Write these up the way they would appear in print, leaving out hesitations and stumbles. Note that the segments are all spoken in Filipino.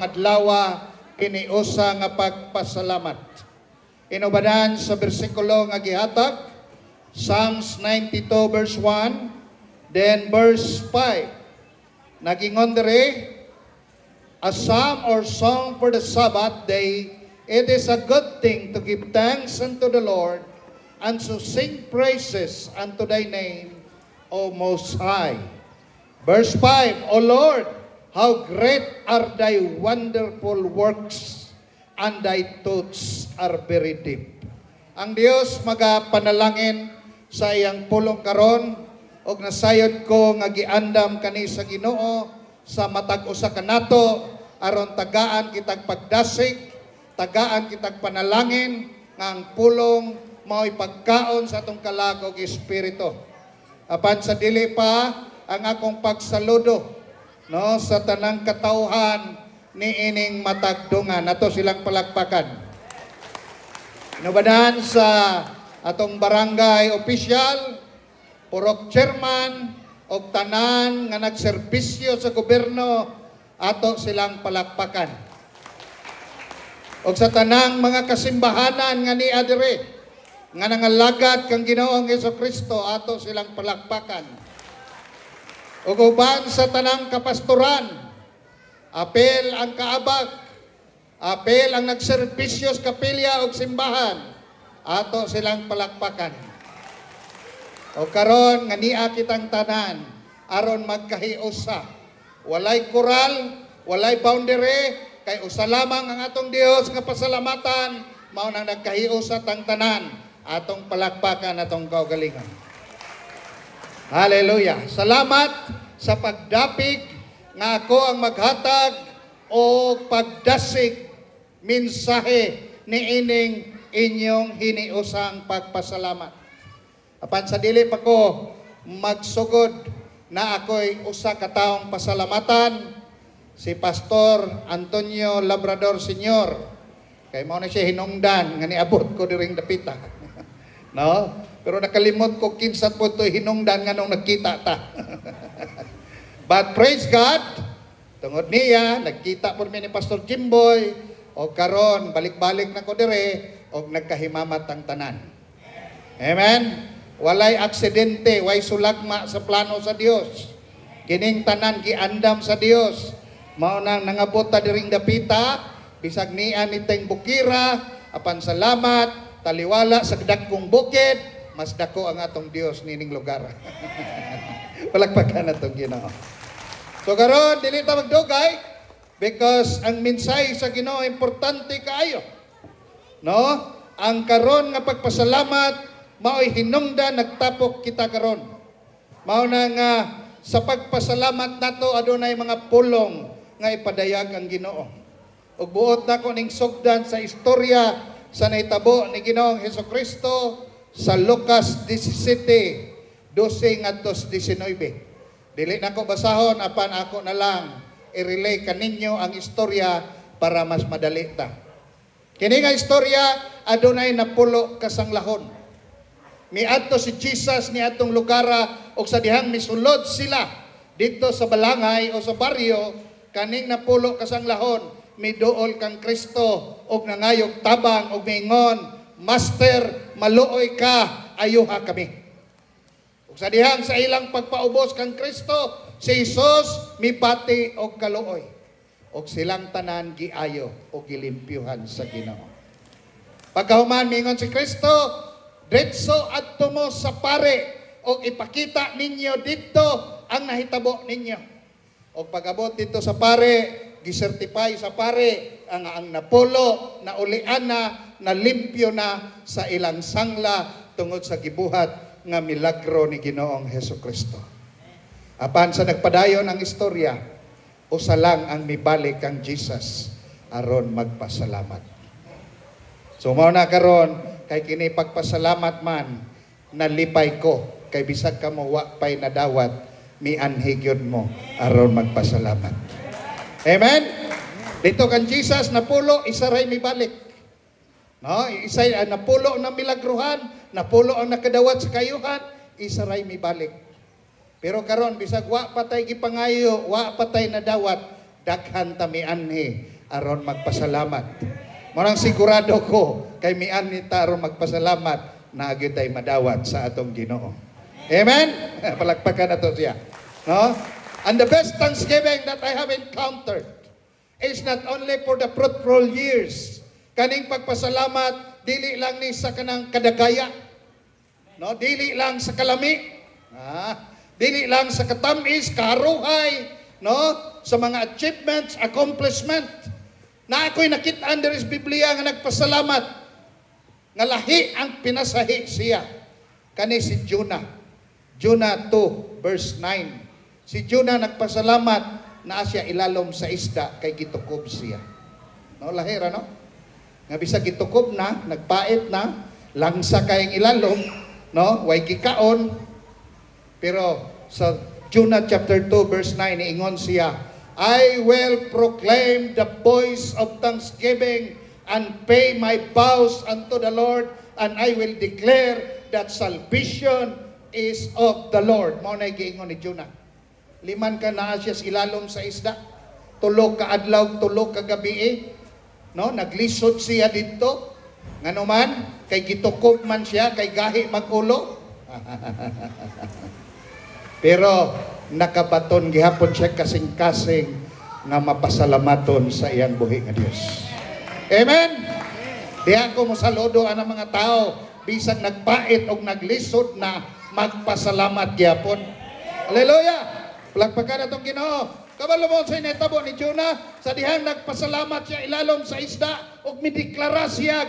adlaw iniusa nga pagpasalamat. Inubadan sa bersikulo nga gihatag, Psalms 92 verse 1, then verse 5. Nagingon diri, a psalm or song for the Sabbath day, it is a good thing to give thanks unto the Lord and to sing praises unto thy name, O Most High. Verse 5, O Lord, how great are thy wonderful works, and thy thoughts are very deep. Ang Dios magapanalangin sa iyang pulong karon, og nasayod ko nga giandam kani sa Ginoo sa matag usa kanato aron tagaan kitag pagdasig, tagaan kitag panalangin nga ang pulong mao'y pagkaon sa atong kalagog espiritu. Apan sa dili pa ang akong pagsaludo sa tanang katauhan ni ining matagdungan. Ato silang palakpakan. Inubadan sa atong barangay official, purok chairman, o tanan nga nagserbisyo sa gobyerno, ato silang palakpakan. O sa tanang mga kasimbahanan nga ni adire, nga nangalagad kang Ginoong Hesukristo, ato silang palakpakan. O uban sa tanang kapastoran, apel ang kaabag, apel ang nagserbisyo sa kapilya o simbahan, ato silang palakpakan. O karon nga niya kitang tanan, aron magkahiusa. Walay koral, walay boundary, kay usa lamang ang atong Dios nga pasalamatan, mao nang nagkahiusa tang tanan, atong palakpakan, atong kaugalingon. Hallelujah. Salamat sa pagdapig nga ako ang maghatag o pagdasig mensahe ni ining inyong hiniusang pagpasalamat. Apan sa dili pa ko magsugod na ako'y usa ka taong pasalamatan, si Pastor Antonio Labrador Sr. Kay mao na siya hinungdan nga niabot ko diring dapita. No? Pero nakalimot ko kinsat po ito hinungdan nga nung nagkita ta. But praise God, tungod niya, nagkita po ni Pastor Jimboy, o karon balik-balik na ko dire, o nagkahimamat ang tanan. Amen? Walay aksidente, way sulagma sa plano sa Dios. Kining tanan giandam sa Dios. Mao nang nangabot ta diring dapita, bisag niya niteng bukira, apan salamat, taliwala sa dagkong bukid, mas dako ang atong Dios nining lugar. Palakpakan natong Ginoo. So karon dili ta magdugay because ang mensahe sa Ginoo importante kaayo. No? Ang karon nga pagpasalamat mao'y hinungdan nagtapok kita karon. Mao na nga sa pagpasalamat nato adunay mga pulong nga ipadayag ang Ginoo. Ug buot nako ning sugdan sa istorya sa nahitabo ni Ginoong Hesukristo sa Lucas 17:12 ngadto 19. Dili na ko basahon, apan ako na lang i-relay kaninyo ang istorya para mas madali ta. Kini nga istorya adunay napulo kasanglahon. Miadto si Jesus ni atong lugara og sa dihang misulod sila dito sa balangay o sa baryo, kaning napulo kasanglahon miduol kang Kristo og nangayog tabang og mingon, Master, maluoy ka, ayuha kami. Ug sa dihang sa ilang pagpaubos kang Kristo, si Jesus mipati og kaluoy. Ug silang tanan giayo og gilimpyuhan sa Ginoo. Pagkahuman mingon si Kristo, diretso adto mo sa pare og ipakita ninyo dito ang nahitabo ninyo. Og pag-abot dito sa pare, gisertify sa pare ang napulo, na ulian na limpyo na sa ilang sangla tungod sa gibuhat nga milagro ni Ginoong Hesukristo. Apan sa nagpadayon ang istorya, usa lang ang mibalik kang Jesus aron magpasalamat. So mao na karon kay kini pagpasalamat man nalipay ko kay bisag ka mo wa pay nadawat mianhi gyud mo aron magpasalamat. Amen? Dito kan Jesus napulo isaray mibalik. No, isay napulo na milagruhan, napulo ang nakadawat sa kayuhan, isaray mibalik. Pero karon bisag wa patay gipangayo, wa patay nadawat, daghan ta mianhi aron magpasalamat. Marang sigurado ko kay mianhi ta aron magpasalamat na gyud tay madawat sa atong Ginoo. Amen. Palakpakan nato siya. No? And the best thanksgiving that I have encountered is not only for the fruitful years. Kaning pagpasalamat dili lang ni sa kanang kadagaya. No, dili lang sa kalami. Dili lang sa katamis, karuhay, no, sa mga achievements, accomplishment. Na ako'y nakita there is Biblia nga nagpasalamat nga lahi ang pinasahi siya. Kani si Jonah. Jonah 2 verse 9. Si Jonah nagpasalamat na siya ilalom sa isda kay gitukob siya. No, lahira no? Nga bisag gitukob na, nagpait na, langsa kayong ilalom, no? Way gikaon. Pero sa Jonah chapter 2 verse 9 niingon siya, I will proclaim the voice of thanksgiving and pay my vows unto the Lord, and I will declare that salvation is of the Lord. Mao na giingon ni Jonah. Liman ka na siya ilalom sa isda. Tulo ka adlaw, tulo ka gabi. No, naglisod siya dito. Ngano man, kay gitukob man siya, kay gahi magulo. Pero nakabaton gihapon siya kasing-kasing nga mapasalamaton sa iyang buhi nga Dios. Amen. Diha ko mo saludo ang mga tao bisag nagpait og naglisod na magpasalamat gihapon. Hallelujah. Palakpakan atong Ginoo. Kabalo mo sa inetabo ni Jonah, sa dihang nagpasalamat siya ilalom sa isda, ug mideklara siya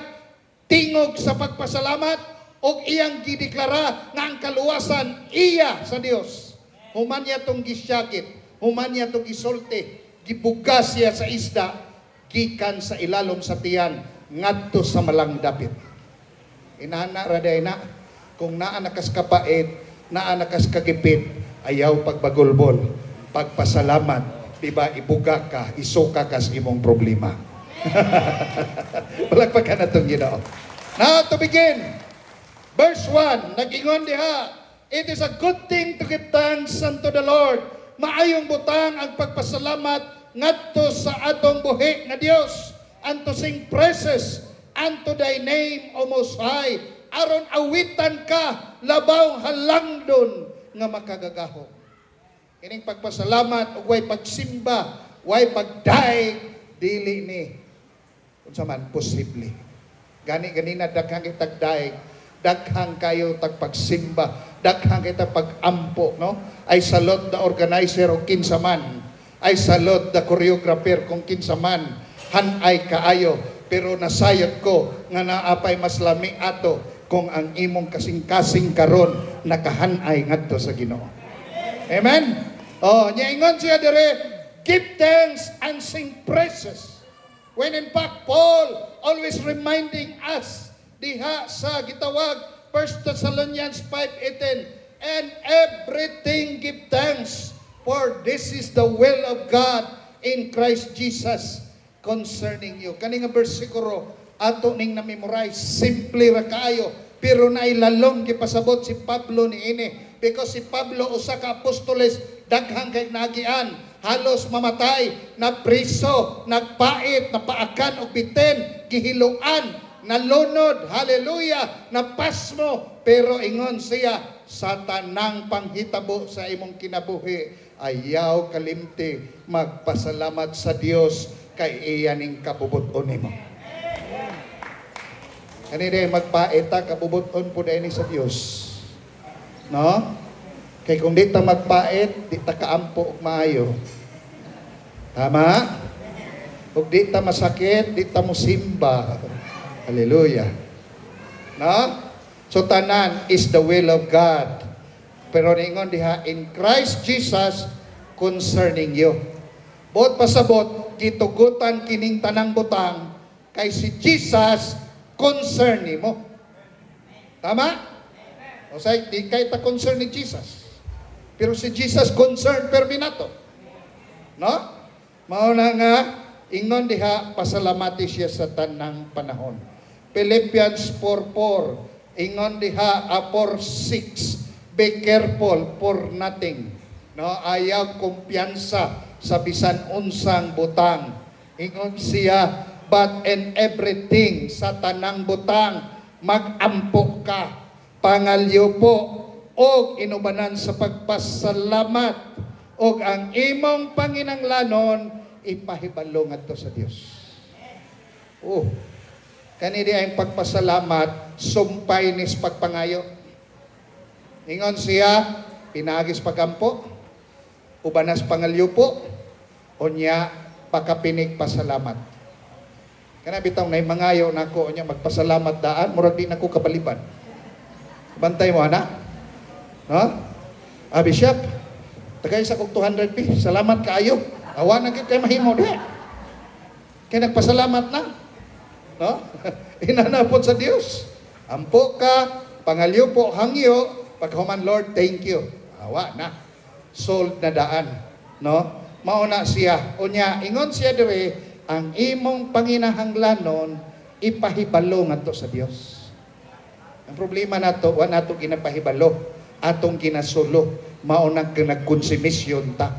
tingog sa pagpasalamat, ug iyang gideklara nga ang kaluwasan iya sa Dios. Human niya tong gisyakit, human niya tong gisulti, gibugas siya sa isda, gikan sa ilalom sa tiyan, ngadto sa malangdapit. Inana raday na, kung naa nakas kapait, naa nakas kagipit, ayaw pagbagulbol, pagpasalamat, diba, ibuga ka, isuka ka sa imong problema. Palakpakan na itong Ginoo. Now, to begin, verse 1, nag-ingon diha, it is a good thing to give thanks unto the Lord. Maayong butang ang pagpasalamat ngadto sa atong buhi nga Dios, and to sing praises unto thy name, O Most High, aron awitan ka, labaw halangdon nga makagagaho. Kining pagpasalamat ug way pagsimba, way pagdaig dili ni unsa man posible. Ganina daghang kitag daig, daghang kayo tag pagsimba, daghang kita pagampo, no? I salute the organizer o kinsa man. I salute the choreographer kung kinsa man. Hanay kaayo, pero nasayod ko nga naapay mas lami ato kung ang imong kasing-kasing karon nakahanay ngadto sa Ginoo. Amen. Oh, niingon siya dire, give thanks and sing praises. When in fact Paul always reminding us diha sa gitawag 1 Thessalonians 5:18, and everything give thanks, for this is the will of God in Christ Jesus concerning you. Kaning nga bersikulo ato ning na-memorize, simple ra kaayo, pero nailalom gipasabot si Pablo niini, because si Pablo usa ka apostoles, daghang kay nagian, halos mamatay, na priso, nagpait, napaakan og biten, gihiluan, nalunod, hallelujah, napasmo, pero ingon siya, sa tanang panghitabo sa imong kinabuhi, ayaw kalimti magpasalamat sa Dios kay iyaning kabubuton nimo. Kanina magpaita, kabubuton po dahil sa Diyos. No? Kaya kung di ta magpait, di ta kaampo og maayo. Tama? Kung di ta masakit, di ta musimba. Hallelujah. No? So tanan is the will of God. Pero ningon diha, in Christ Jesus concerning you. Bot pasabot, gitugutan kining tanang butang, kay si Jesus concern mo. Tama? O say, di kay ta concern ni Jesus. Pero si Jesus concern perminato. No? Mao na nga, ingon diha, pasalamati siya sa tanang panahon. Philippians 4:4, ingon diha, 4:6, be careful for nothing. No, ayaw kumpiyansa sa bisan unsang butang. Ingon siya, but in everything, sa tanang butang, magampo ka, pangalyo po, o inubanan sa pagpasalamat, o ang imong panginanglanon, ipahibalo ngadto sa Dios. Oh, kanidi ang pagpasalamat, sumpay nis pagpangayo. Ingon siya, pinagis pagampo, ubanas pangalyo po, o niya, pakapinig pasalamat. Kana bitaw na mangayo nako niya magpasalamat daan, murag di nako kabaliban. Bantay mo ana? No? Bishop, tagay sa kog 200 pi. Salamat kaayo. Awa na gyud kay mahimo di. Kay nagpasalamat na. No? Inanapod sa Dios. Ampo ka, pangalyo po hangyo, paghuman Lord, thank you. Awa na. Sold na daan, no? Mauna siya. Unya, ingon siya dire, ang imong panginahanglanon, ipahibalo ngadto sa Dios. Ang problema nato, wa nato ginapahibalo, atong ginasulo, maunang nagkonsumisyon ta.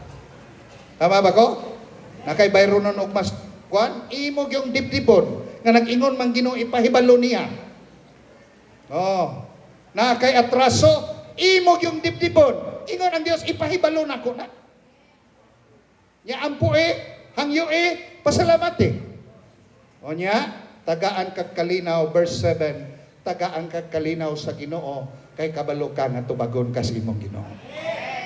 Tama ba ko? Nakay bayro nun og mas kuan, imog yung dibdibon, nga nag-ingon man Ginoo ipahibalo niya. Oh, nakay atraso, imog yung dibdibon, ingon ang Dios ipahibalo nako na. Nya ampo hangyo pasalamat O nya, tagaan kag kalinaw, verse 7, tagaan kag kalinaw sa Ginoo, kay kabalo ka nga tubagon ka sa imong Ginoo.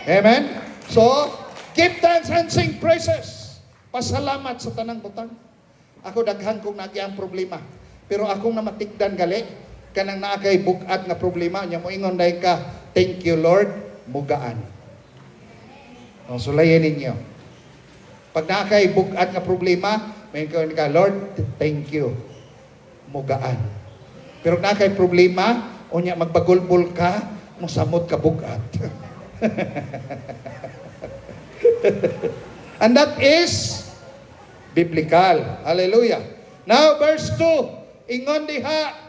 Amen? So, give thanks and sing praises. Pasalamat sa tanang butang. Ako daghan kong nagyang problema. Pero akong namatikdan gali, kanang naakay bugat nga problema, nya mo ingon dahi ka, thank you Lord, mugaan. O, sulayin ninyo. Pag nakay bugat nga problema, may ka, Lord, thank you. Mugaan. Pero nakay problema, o niya magbagulbol ka, musamot ka bugat. And that is biblical. Hallelujah. Now, verse 2. Ingon diha,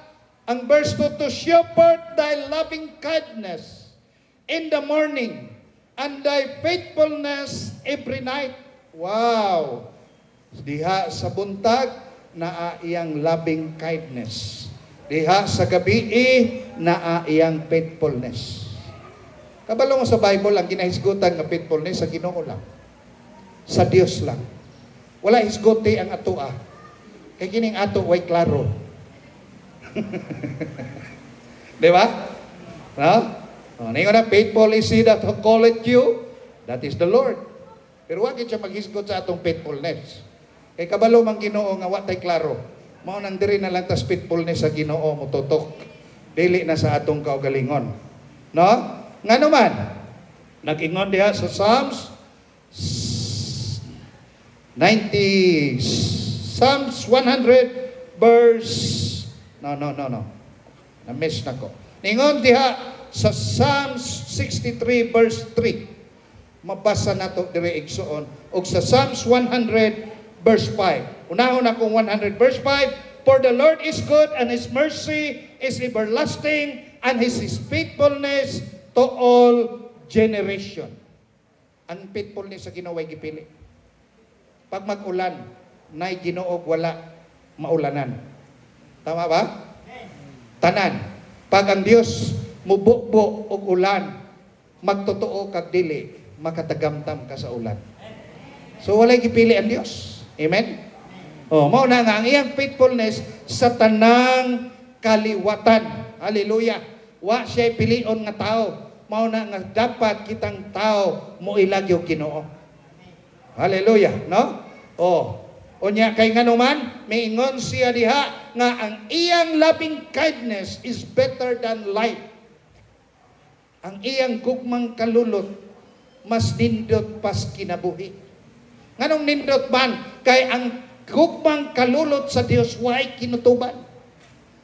ang verse 2, to show forth thy loving kindness in the morning, and thy faithfulness every night. Wow! Diha sa buntag, naa iyang loving kindness. Diha sa gabi, naa iyang faithfulness. Kabalo mo sa Bible, ang ginahisgutan ng faithfulness sa Ginoo lang. Sa Dios lang. Wala hisguti ang atoa. Kay kining ato, way klaro. Di ba? No? Ningon na, faithful is he that calleth you, that is the Lord. Pero wag siya maghisgot sa atong faithfulness. Kay kabalo mang Ginoo nga wa tay klaro. Mao nang diri na lang tas faithfulness sa Ginoo mo tutok. Dili na sa atong kaugalingon. No? Ngano man? Nag-ingon diha sa Psalms 100 verse No. Na-miss na ko. Ningon diha sa Psalms 63 verse 3. Mabasa nato dire igsuon og sa Psalms 100 verse 5. Unahon akong 100 verse 5, for the Lord is good and his mercy is everlasting and his faithfulness to all generation. Ang faithfulness sa Ginoo ay gipili. Pag mag-ulan, nay Ginoo wala maulanan. Tama ba? Tanan. Pag ang Dios mubukbo og ulan, magtotoo kag dili, makatagamtam ka sa ulan. So walay gipili ang Dios. Amen? Mao na nga ang iyang faithfulness sa tanang kaliwatan. Hallelujah. Wa siya pilion nga tao. Mao na nga dapat kitang tao mo ilagyo Ginoo. Hallelujah, no? Unya kay nganuman, miingon siya diha nga ang iyang loving kindness is better than life. Ang iyang gugmang kalulot mas nindot pas kinabuhi. Nganong nindot man? Kay ang gugmang kalulot sa Dios way kinutuban.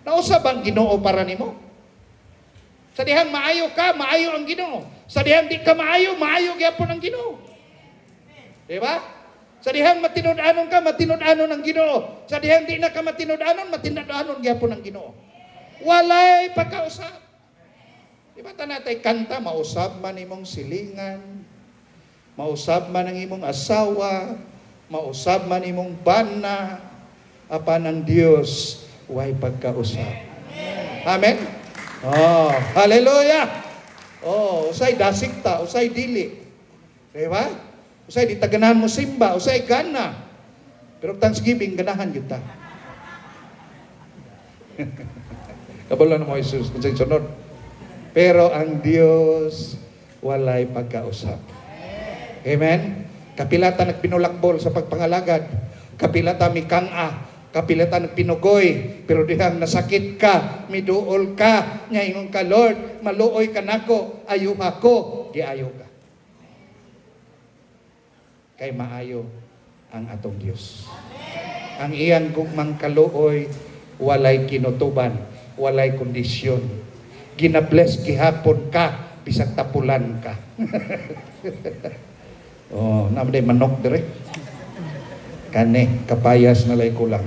Nausa bang Ginoo para nimo? Sa dihang maayo ka, maayo ang Ginoo. Sa dihang di ka maayo, maayo gyapon ang Ginoo. Di ba? Sa dihang matinud-anon ka, matinud-anon ang Ginoo. Sa dihang di na ka matinud-anon, matinud-anon gyapon ang Ginoo. Walay pagkausap. Di ba tanatay kanta, mausap man imong silingan, Mausab man ang imong asawa, mausab man imong bana, apan ang Dios way pagkausap. Amen? Oh, hallelujah! Oh, usay dasig ta, usay dili. Diba? Usay di taganahan mo simba, usay gana. Pero Thanksgiving, ganahan yun ta. Kabalan mo Jesus, kung sa'yo sunod. Pero ang Diyos, walay pagkausap. Amen? Kapilata nagpinulakbol sa pagpangalagad. Kapilata mikang-a. Kapilata nagpinugoy. Pero dihang nasakit ka, miduol ka, nga ingon ka, Lord, maluoy ka nako, ayuha ko, giayo ka. Kay maayo ang atong Diyos. Ang iyang gugmang kaluoy, walay kinutuban, walay kondisyon. Ginabless gihapon ka, bisag tapulan ka. Oh, naman manok dire. Kane, kapayas na lay kulang.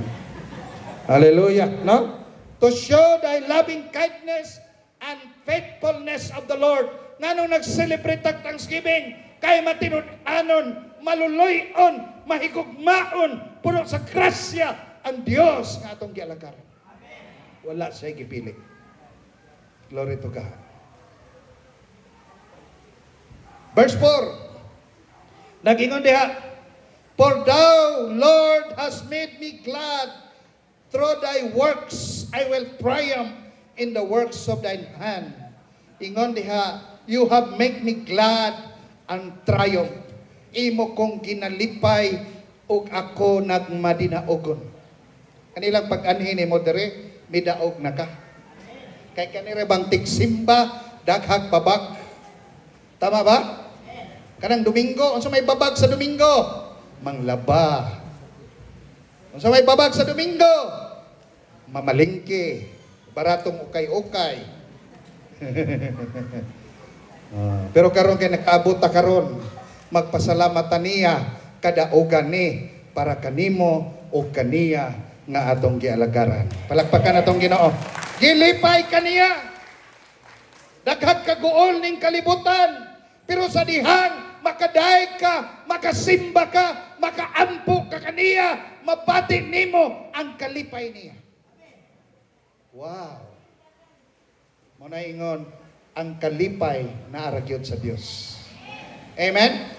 Hallelujah, no? To show thy loving kindness and faithfulness of the Lord. Nganong nag-celebrate ang Thanksgiving? Kay matinud-anon, maluloy-on, mahigugmaon, puno sa grasya ang Dios nga atong gialagaran. Wala siya gipili. Glory to God. Verse 4. Nagingon diha, for thou, Lord, hast made me glad. Through thy works I will triumph in the works of thine hand. Ingon diha, you have made me glad and triumph. Imo kong ginalipay ug ako nagmadinaogon. Kanilang pag-anhin mo dire, midaog na ka. Kay kanire bang tigsimba, daghag babag. Tama ba? Kanang Domingo, unsa may babag sa Domingo? Manglaba. Unsa may babag sa Domingo? Mamalingke. Baratong ukay-ukay. Pero karon kay nakaabot ta karon, magpasalamat niya kadaugan ni para kanimo o kaniya nga atong gialagaran. Palakpakan atong Ginoo. Gilipay kaniya. Daghag kaguol ning kalibutan. Pero sa dihang makaday ka, makasimba ka, makaampo ka kaniya, mabati nimo ang kalipay niya. Wow. Muna ingon, ang kalipay na aragyod sa Dios. Amen?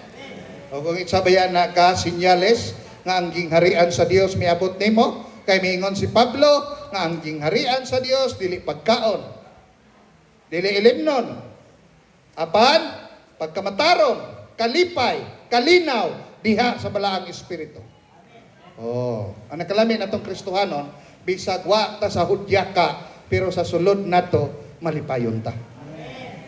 O kung itsabayan na ka, sinyales, nga ang gingharian sa Dios miabot nimo, kay miingon si Pablo, nga ang gingharian sa Dios, dili pagkaon, dili ilimnon, apan, pagkamataron, kalipay, kalinaw, diha sa balaang espiritu. Oh, ang nakalamin atong Kristohanon, bisag wa ta sa hudya ka, pero sa sulod nato malipayon ta.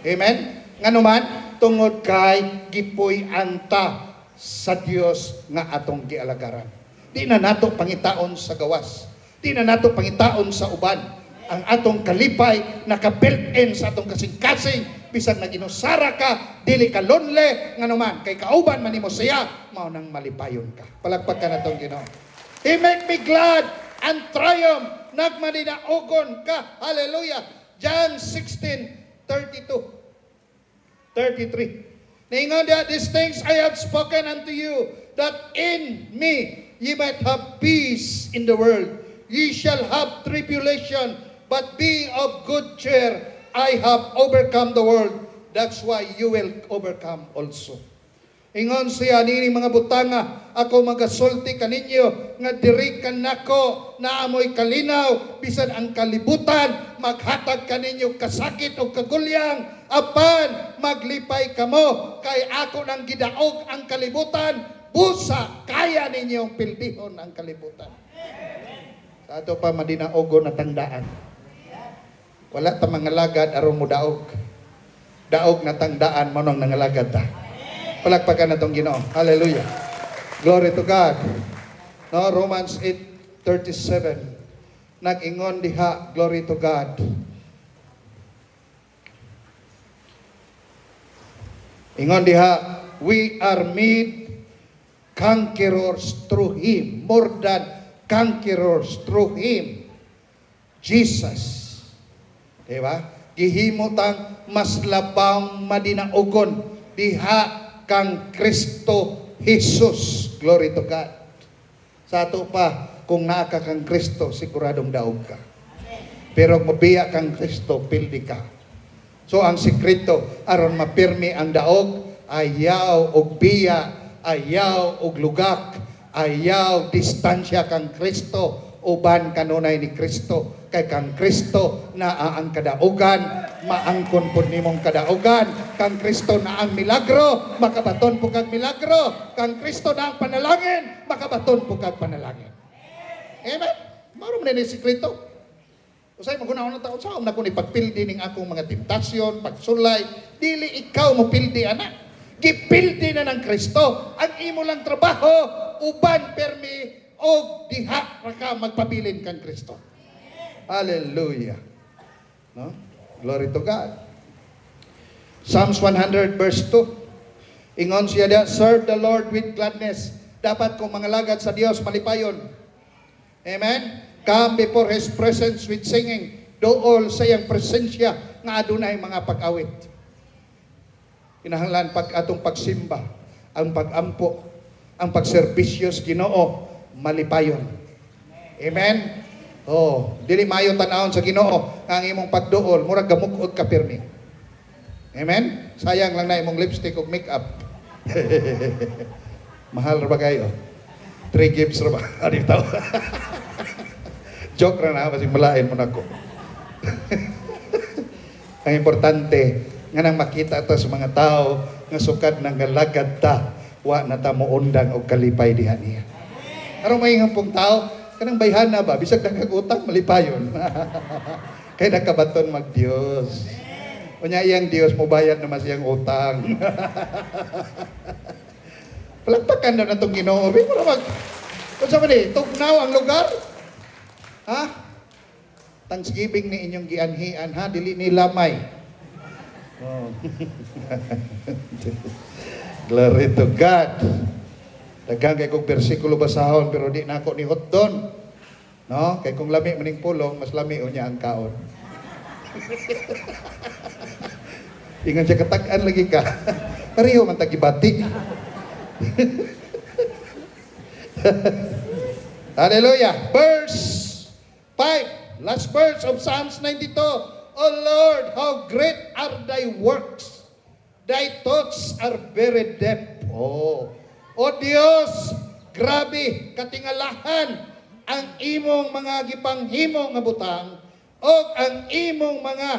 Amen? Nganuman, tungod kay gipuy anta sa Dios nga atong gialagaran. Di na nato pangitaon sa gawas. Di na nato pangitaon sa uban. Ang atong kalipay naka-built-in sa atong kasing-kasing. Bisag naginusara ka, dili ka lonely, nganuman, kay kauban man nimo siya, mao nang malipayon ka. Palakpakan natong Ginoo. He make me glad and triumph, nagmadinaogon ka. Hallelujah. John 16:32, 33. Ningon dia, these things I have spoken unto you, that in me ye might have peace in the world. Ye shall have tribulation, but be of good cheer. I have overcome the world. That's why you will overcome also. Ingon siya, nini mga butanga, ako magasulti kaninyo, nga diri kanako na amoy kalinaw, bisan ang kalibutan, maghatag kaninyo kasakit o kagulyang, apan maglipay kamo, kay ako nang gidaog ang kalibutan, busa, kaya ninyong pildihon ang kalibutan. Sa ato pa madinaogon na tandaan. Wala ta mga lagad aron mo daog. Daog na tangdaan mo nang nangalagad ta. Palakpakan na tong Ginoo. Hallelujah. Glory to God. No, Romans 8:37. Nag-ingon diha, glory to God. Ingon diha, we are made conquerors through Him. More than conquerors through Him. Jesus. Diba? Gihimotang mas labang madinaogon diha kang Kristo Jesus. Glory to God. Sa ato pa, kung naa ka kang Kristo, siguradong daog ka. Pero mabiya kang Kristo, pildi ka. So ang sikreto, aron mapirmi ang daog, ayaw og biya, ayaw og lugak, ayaw distansya kang Kristo, uban kanunay ni Kristo. Kay kang Kristo na ang kadaugan, maangkon po nimong kadaugan. Kang Kristo na ang milagro, makabaton po kag milagro. Kang Kristo na ang panalangin, makabaton po kag panalangin. Amen? Maroon na ni sikreto. Usay magunahon ng taon sa na kung ipagpildi ning akong mga tentasyon, pagsulay, dili ikaw mo pildi anak. Gipildi na ng Kristo. Ang imo lang trabaho, uban permi o diha ra ka magpabilin kang Kristo. Hallelujah. No? Glory to God. Psalms 100 verse 2. Ingon siya da, serve the Lord with gladness. Dapat kung mga lagad sa Dios malipayon. Amen? Come before His presence with singing. Dool sa iyang presensya nga adunay mga pag-awit. Kinahanglan pag atong pagsimba, ang pag-ampo, ang pagserbisyos Ginoo, malipayon. Amen? Oh, dili mayo tan-awon sa Ginoo ang imong pagduol, murag gamukod ka pirmi. Amen? Sayang lang na imong lipstick ug makeup. Mahal ra ba kayo? 3 gifts ra ba? Ani taw. Joke ra na, basig malain mo nako. Ang importante nga nang makita ta sa mga tao nga sukad nang galagad ta, wa na ta moundang og kalipay diha niya. Aron maingong pong tao, kanang bayhan na ba, bisag nakagutang, malipayon. Kaya nakabaton mag-Diyos. Unya iyang Diyos, mubayad naman siyang utang. Palagpakan na itong Ginoo. May mo mag... Kung sa mali, tugnaw ang lugar. Ha? Thanksgiving ni inyong gianhian, ha? Dili ni lamay. Oh. Glory to God. Daghang kay kong bersikulo basahon pero di na ako ni hotdon. No? Kay kung lami maning pulong, mas lami unya ang kaon. Ingon siya katag-an lagi ka. Pareho man tagibati. Hallelujah. Verse 5. Last verse of Psalms 92. O Lord, how great are thy works. Thy thoughts are very deep. Oh. O Dios, grabe katingalahan ang imong mga gipanghimo nga butang o ang imong mga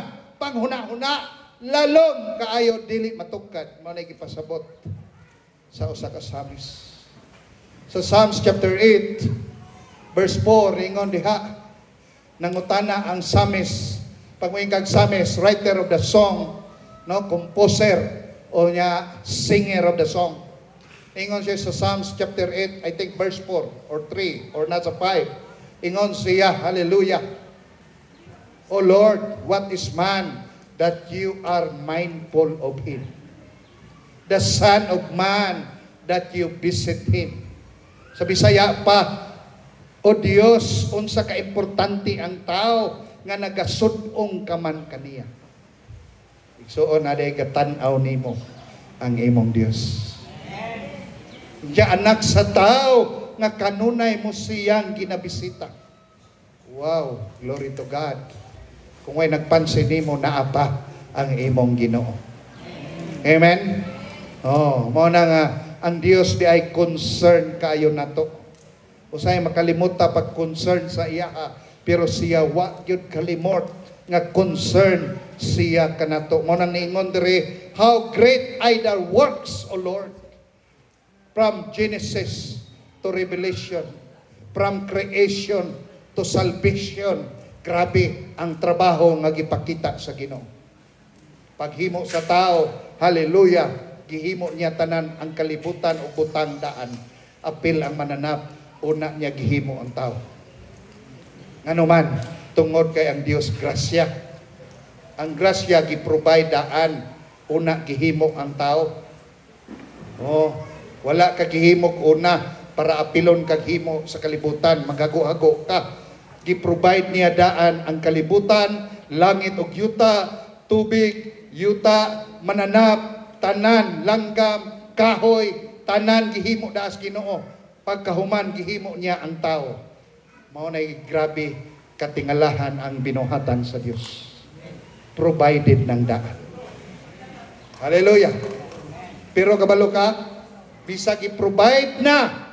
panghuna-huna lalong kaayo dili matukad. Mao na gipasabot sa usa ka Psalms. Sa Psalms chapter 8 verse 4 ingon diha nangutana ang psalmist pag moingkag psalmist, writer of the song, no, composer o nya singer of the song. Ingon siya sa Psalms chapter 8, I think verse 4 or 3 or nasa 5. Ingon siya, hallelujah. O Lord, what is man that you are mindful of him? The son of man that you visit him. Sa Bisaya pa, o Dios, unsa ka importante ang tao nga nagasud-ong kaman kaniya. Igsuon na day katanaw nimo ang imong Dios. Diya anak sa tao nga kanunay mo siyang ginabisita. Wow, glory to God. Kung may nagpansin nimo naa pa ang imong Ginoo. Amen. Oh, mao na nga ang Dios di ay concern kayo nato. Usay makalimuta pag concern sa iya pero siya wa gyud kalimot nga concern siya kanato. Mao nang niingon diri, how great are thy works, O Lord. From Genesis to Revelation, from creation to salvation, grabe ang trabaho nga gipakita sa Ginoo. Paghimo sa tao, hallelujah, gihimo niya tanan ang kalibutan o butang daan. Apil ang mananap, una niya gihimo ang tao. Ngano man, tungod kay ang Dios grasya. Ang grasya gi-provide daan, una gihimo ang tao. Oh, wala ka gihimo una para apilon kag himo sa kalibutan, magago-ago ka. Gi-provide niya daan ang kalibutan, langit ug yuta, tubig, yuta, mananap, tanan, langgam, kahoy, tanan gihimo daas Ginoo. Pagkahuman gihimo niya ang tao. Mao nay grabe katingalahan ang binuhatan sa Dios. Provided ng daan. Hallelujah. Pero kabalo ka, bisag i-provide na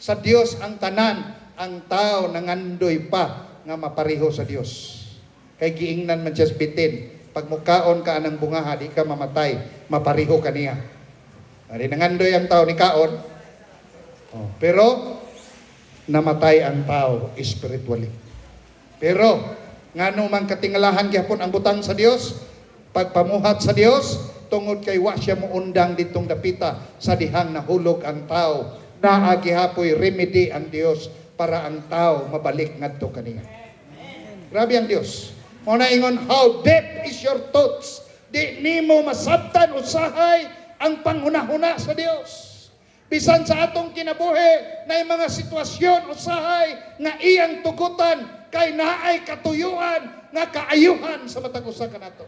sa Dios ang tanan, ang tao nangandoy pa nga mapareho sa Dios. Kay giingnan man just bitin. Pag mukaon ka anang bungaha, di ka mamatay, mapareho ka niya. Ari nangandoy ang tao ni kaon. Pero namatay ang tao spiritually. Pero ngano man katingalahan gyapon ang butang sa Dios, pagpamuhat sa Dios, tungod kay wa siya muundang ditong dapita sa dihang nahulog ang tao. Naa gihapoy remedy ang Dios para ang tao mabalik ngadto kaniya. Grabe ang Dios. Mo na ingon, how deep is your thoughts? Di nimo masabtan usahay ang panghunahuna sa Dios. Bisan sa atong kinabuhi na mga sitwasyon usahay nga iyang tugutan kay naay katuyuan nga kaayuhan sa matag usa kanato.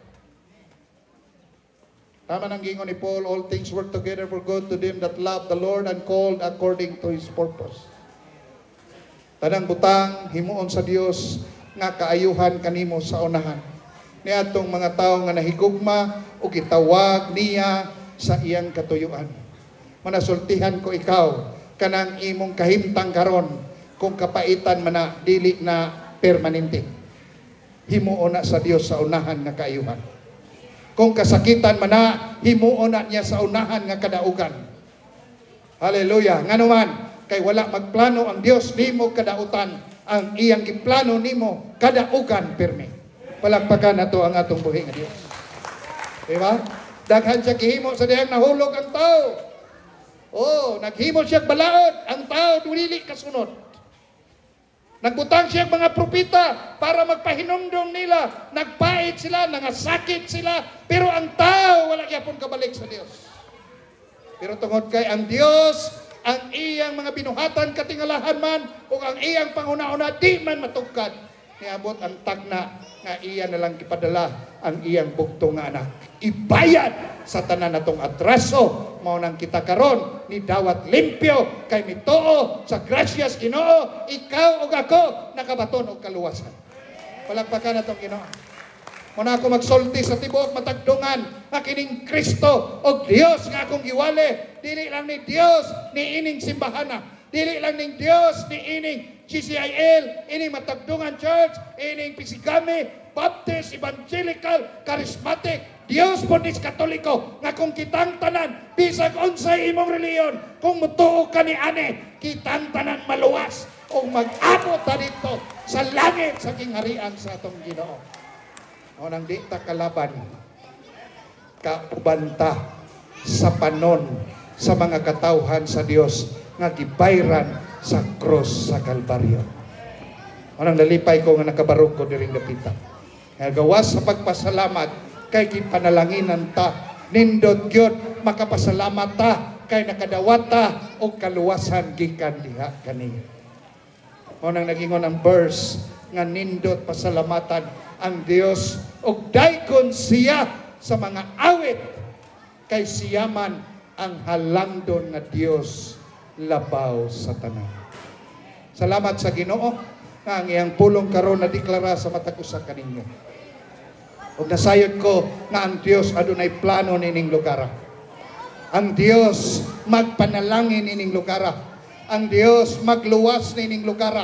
Tama nang gingon ni Paul, all things work together for good to them that love the Lord and called according to His purpose. Tanang butang himuon sa Dios nga kaayuhan kanimo sa unahan. Niadtong mga tawo nga nahigugma o gitawag niya sa iyang katuyuan. Manasultihan ko ikaw kanang imong kahimtang karon kung kapaitan man na dili na permanente. Himuon na sa Dios sa unahan nga kaayuhan. Kung kasakitan man na, himuon na niya sa unahan nga kadaugan. Hallelujah. Nganuman, kay wala magplano ang Dios nimo kadautan, ang iyang giplano nimo kadaugan pirmi. Palakpakan nato ang atong buhi nga Dios. Diba? Daghan siya gihimo sa dihang nahulog ang tao. Naghimo siya balaod, ang tao dili kasunod. Nagbutang siya mga propeta para magpahinumdum nila. Nagpait sila, nangasakit sila, pero ang tao wala gyapon kabalik sa Dios. Pero tungod kay ang Dios, ang iyang mga binuhatan katingalahan man o ang iyang panguna-una di man matugkad, niabot ang tagna nga iya na lang gipadala ang iyang bugtong nga anak. Ibayad sa tanan natong atraso, mao nang kita karon ni dawat limpyo kay mituo sa grasyas Ginoo, ikaw ug ako nakabaton og kaluwasan. Palakpakan natong Ginoo. Muna ako magsulti sa tibuok matagdungan nga kining Kristo og Dios nga akong giwali, dili lang ni Dios ni ining simbahana, dili lang ning Dios ni ining GCIL, ining Matagdungan Church, ining Pisigami, Baptist, Evangelical, Charismatic, Dios po nis Katoliko, nga kung kitang tanan, bisag unsay imong reliyon, kung mutuo ka ni ane, kitang tanan maluwas, o mag-abot ta dito sa langit sa kingharian sa atong Ginoo. O nang di ta kalaban, kaubanta sa panon sa mga katawhan sa Dios nga gibayran sa cross sa Kalbaryo. Anong nalipay ko nga nakabarog ko diring dapita. Gawas sa pagpasalamat kay gipanalaginan ta, nindot gyud makapasalamat ta kay nakadawat ta og kaluwasan gikan diha kaniya. Anong nagingon ang verse nga nindot pasalamatan ang Dios og daykon siya sa mga awit kay siyaman ang halangdon nga Dios labaw sa tanan. Salamat sa Ginoo nga ang iyang pulong karon na deklara sa matag usa kaninyo. Ug nasayod ko nga ang Dios adunay plano nining lugar. Ang Dios magpanalangin nining lugar. Ang Dios magluwas nining lugar.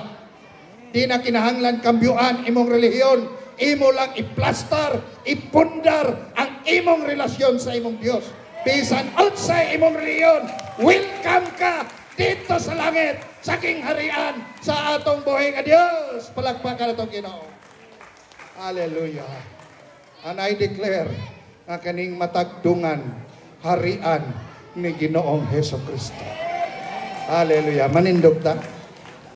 Di na kinahanglan kambyuan imong relihiyon, imo lang iplastar, ipundar ang imong relasyon sa imong Dios. Bisan outside imong reliyon, welcome ka dito sa langit, sa kingharian, sa atong buhay nga Dios. Palakpakan atong Ginoo. Hallelujah. And I declare nga kaning matagdungan, harian ni Ginoong Hesus Kristo. Hallelujah. Manindog ta.